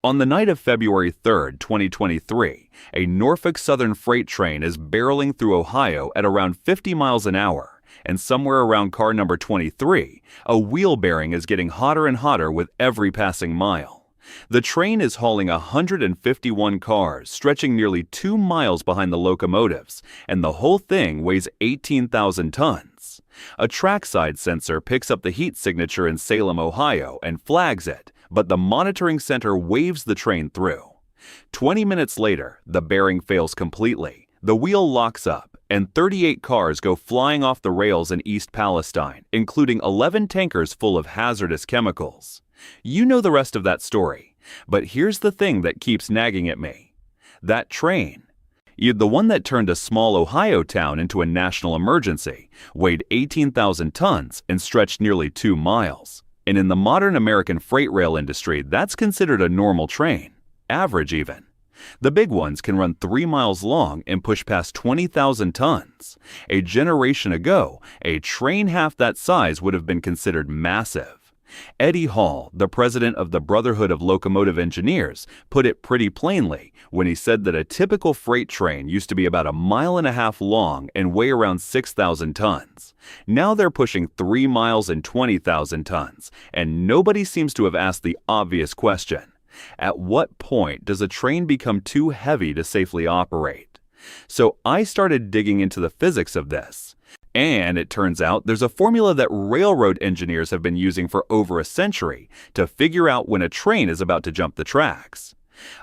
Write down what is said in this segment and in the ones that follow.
On the night of February 3, 2023, a Norfolk Southern freight train is barreling through Ohio at around 50 miles an hour, and somewhere around car number 23, a wheel bearing is getting hotter and hotter with every passing mile. The train is hauling 151 cars, stretching nearly 2 miles behind the locomotives, and the whole thing weighs 18,000 tons. A trackside sensor picks up the heat signature in Salem, Ohio, and flags it, but the monitoring center waves the train through. 20 minutes later, the bearing fails completely, the wheel locks up, and 38 cars go flying off the rails in East Palestine, including 11 tankers full of hazardous chemicals. You know the rest of that story, but here's the thing that keeps nagging at me. That train, the one that turned a small Ohio town into a national emergency, weighed 18,000 tons and stretched nearly 2 miles. And in the modern American freight rail industry, that's considered a normal train, average even. The big ones can run 3 miles long and push past 20,000 tons. A generation ago, a train half that size would have been considered massive. Eddie Hall, the president of the Brotherhood of Locomotive Engineers, put it pretty plainly when he said that a typical freight train used to be about 1.5 miles long and weigh around 6,000 tons. Now they're pushing 3 miles and 20,000 tons, and nobody seems to have asked the obvious question. At what point does a train become too heavy to safely operate? So I started digging into the physics of this. And it turns out there's a formula that railroad engineers have been using for over a century to figure out when a train is about to jump the tracks.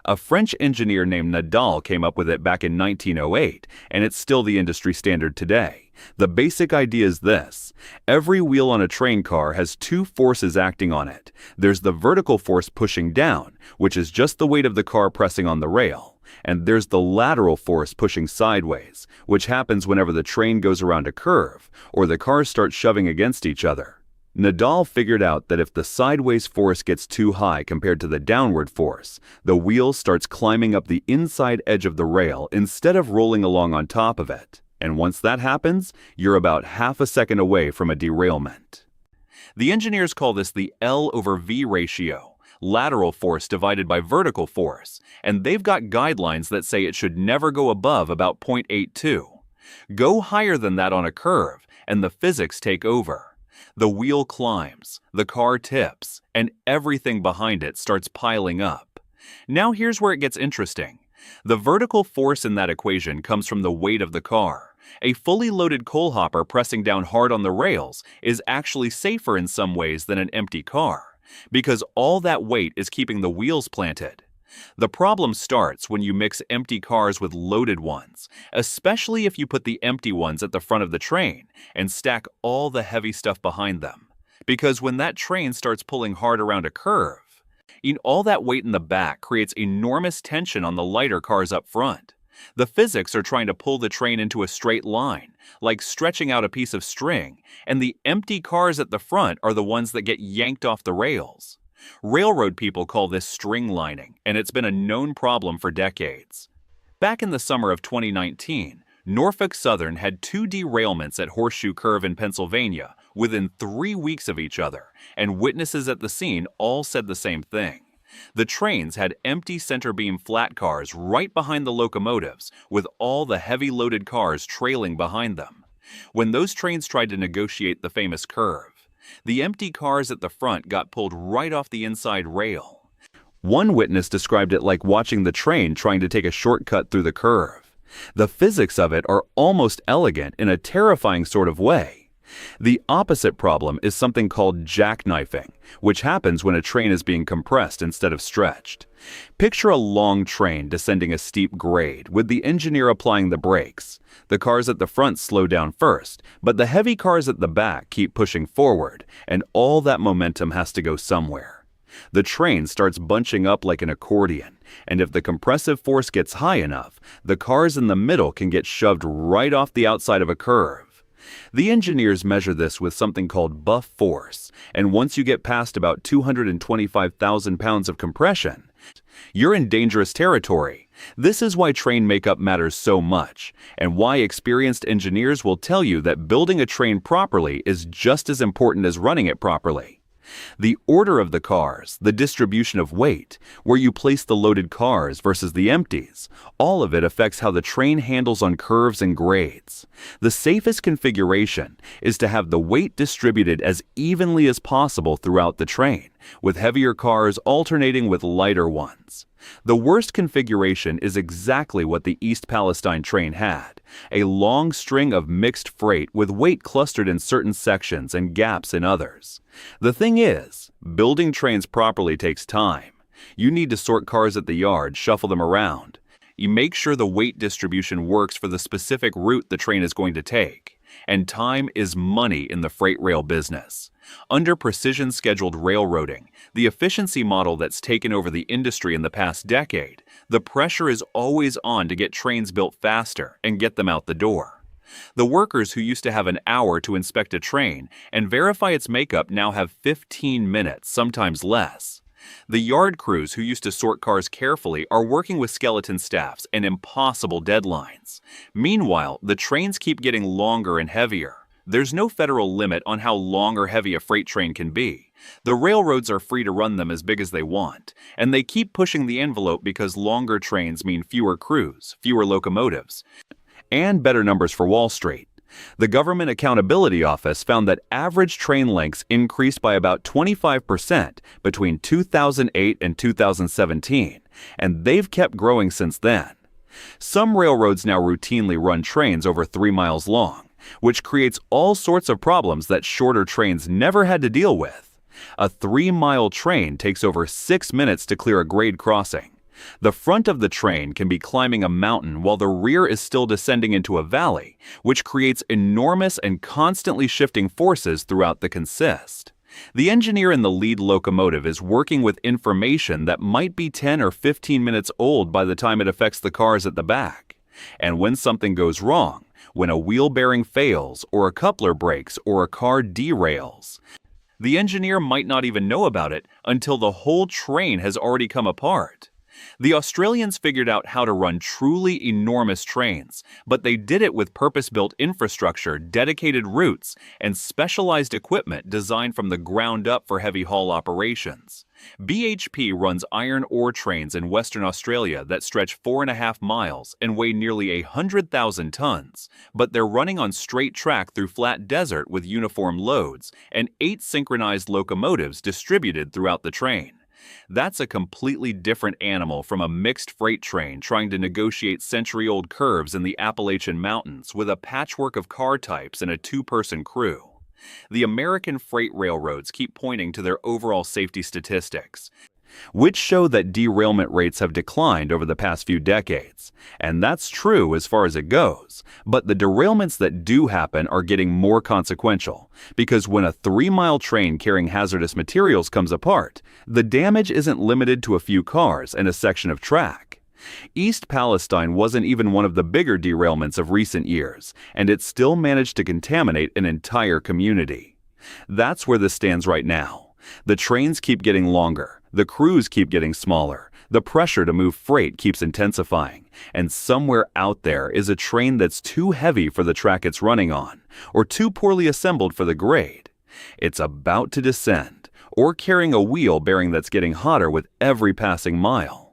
A French engineer named Nadal came up with it back in 1908, and it's still the industry standard today. The basic idea is this. Every wheel on a train car has 2 forces acting on it. There's the vertical force pushing down, which is just the weight of the car pressing on the rail. And there's the lateral force pushing sideways, which happens whenever the train goes around a curve or the cars start shoving against each other. Nadal figured out that if the sideways force gets too high compared to the downward force, the wheel starts climbing up the inside edge of the rail instead of rolling along on top of it. And once that happens, you're about half a second away from a derailment. The engineers call this the L/V ratio. Lateral force divided by vertical force, and they've got guidelines that say it should never go above about 0.82. Go higher than that on a curve, and the physics take over. The wheel climbs, the car tips, and everything behind it starts piling up. Now here's where it gets interesting. The vertical force in that equation comes from the weight of the car. A fully loaded coal hopper pressing down hard on the rails is actually safer in some ways than an empty car, because all that weight is keeping the wheels planted. The problem starts when you mix empty cars with loaded ones, especially if you put the empty ones at the front of the train and stack all the heavy stuff behind them. Because when that train starts pulling hard around a curve, all that weight in the back creates enormous tension on the lighter cars up front. The physics are trying to pull the train into a straight line, like stretching out a piece of string, and the empty cars at the front are the ones that get yanked off the rails. Railroad people call this string lining, and it's been a known problem for decades. Back in the summer of 2019, Norfolk Southern had 2 derailments at Horseshoe Curve in Pennsylvania within 3 weeks of each other, and witnesses at the scene all said the same thing. The trains had empty center beam flat cars right behind the locomotives, with all the heavy loaded cars trailing behind them. When those trains tried to negotiate the famous curve, the empty cars at the front got pulled right off the inside rail. One witness described it like watching the train trying to take a shortcut through the curve. The physics of it are almost elegant in a terrifying sort of way. The opposite problem is something called jackknifing, which happens when a train is being compressed instead of stretched. Picture a long train descending a steep grade with the engineer applying the brakes. The cars at the front slow down first, but the heavy cars at the back keep pushing forward, and all that momentum has to go somewhere. The train starts bunching up like an accordion, and if the compressive force gets high enough, the cars in the middle can get shoved right off the outside of a curve. The engineers measure this with something called buff force, and once you get past about 225,000 pounds of compression, you're in dangerous territory. This is why train makeup matters so much, and why experienced engineers will tell you that building a train properly is just as important as running it properly. The order of the cars, the distribution of weight, where you place the loaded cars versus the empties, all of it affects how the train handles on curves and grades. The safest configuration is to have the weight distributed as evenly as possible throughout the train, with heavier cars alternating with lighter ones. The worst configuration is exactly what the East Palestine train had, a long string of mixed freight with weight clustered in certain sections and gaps in others. The thing is, building trains properly takes time. You need to sort cars at the yard, shuffle them around. You make sure the weight distribution works for the specific route the train is going to take. And time is money in the freight rail business. Under precision-scheduled railroading, the efficiency model that's taken over the industry in the past decade, the pressure is always on to get trains built faster and get them out the door. The workers who used to have an hour to inspect a train and verify its makeup now have 15 minutes, sometimes less. The yard crews who used to sort cars carefully are working with skeleton staffs and impossible deadlines. Meanwhile, the trains keep getting longer and heavier. There's no federal limit on how long or heavy a freight train can be. The railroads are free to run them as big as they want, and they keep pushing the envelope because longer trains mean fewer crews, fewer locomotives, and better numbers for Wall Street. The Government Accountability Office found that average train lengths increased by about 25% between 2008 and 2017, and they've kept growing since then. Some railroads now routinely run trains over 3 miles long, which creates all sorts of problems that shorter trains never had to deal with. A 3-mile train takes over 6 minutes to clear a grade crossing. The front of the train can be climbing a mountain while the rear is still descending into a valley, which creates enormous and constantly shifting forces throughout the consist. The engineer in the lead locomotive is working with information that might be 10 or 15 minutes old by the time it affects the cars at the back. And when something goes wrong, when a wheel bearing fails, or a coupler breaks, or a car derails, the engineer might not even know about it until the whole train has already come apart. The Australians figured out how to run truly enormous trains, but they did it with purpose-built infrastructure, dedicated routes, and specialized equipment designed from the ground up for heavy-haul operations. BHP runs iron ore trains in Western Australia that stretch 4.5 miles and weigh nearly 100,000 tons, but they're running on straight track through flat desert with uniform loads and 8 synchronized locomotives distributed throughout the train. That's a completely different animal from a mixed freight train trying to negotiate century-old curves in the Appalachian Mountains with a patchwork of car types and a 2-person crew. The American freight railroads keep pointing to their overall safety statistics, which show that derailment rates have declined over the past few decades. And that's true as far as it goes, but the derailments that do happen are getting more consequential, because when a 3-mile train carrying hazardous materials comes apart, the damage isn't limited to a few cars and a section of track. East Palestine wasn't even one of the bigger derailments of recent years, and it still managed to contaminate an entire community. That's where this stands right now. The trains keep getting longer, the crews keep getting smaller, the pressure to move freight keeps intensifying, and somewhere out there is a train that's too heavy for the track it's running on, or too poorly assembled for the grade. It's about to descend, or carrying a wheel bearing that's getting hotter with every passing mile.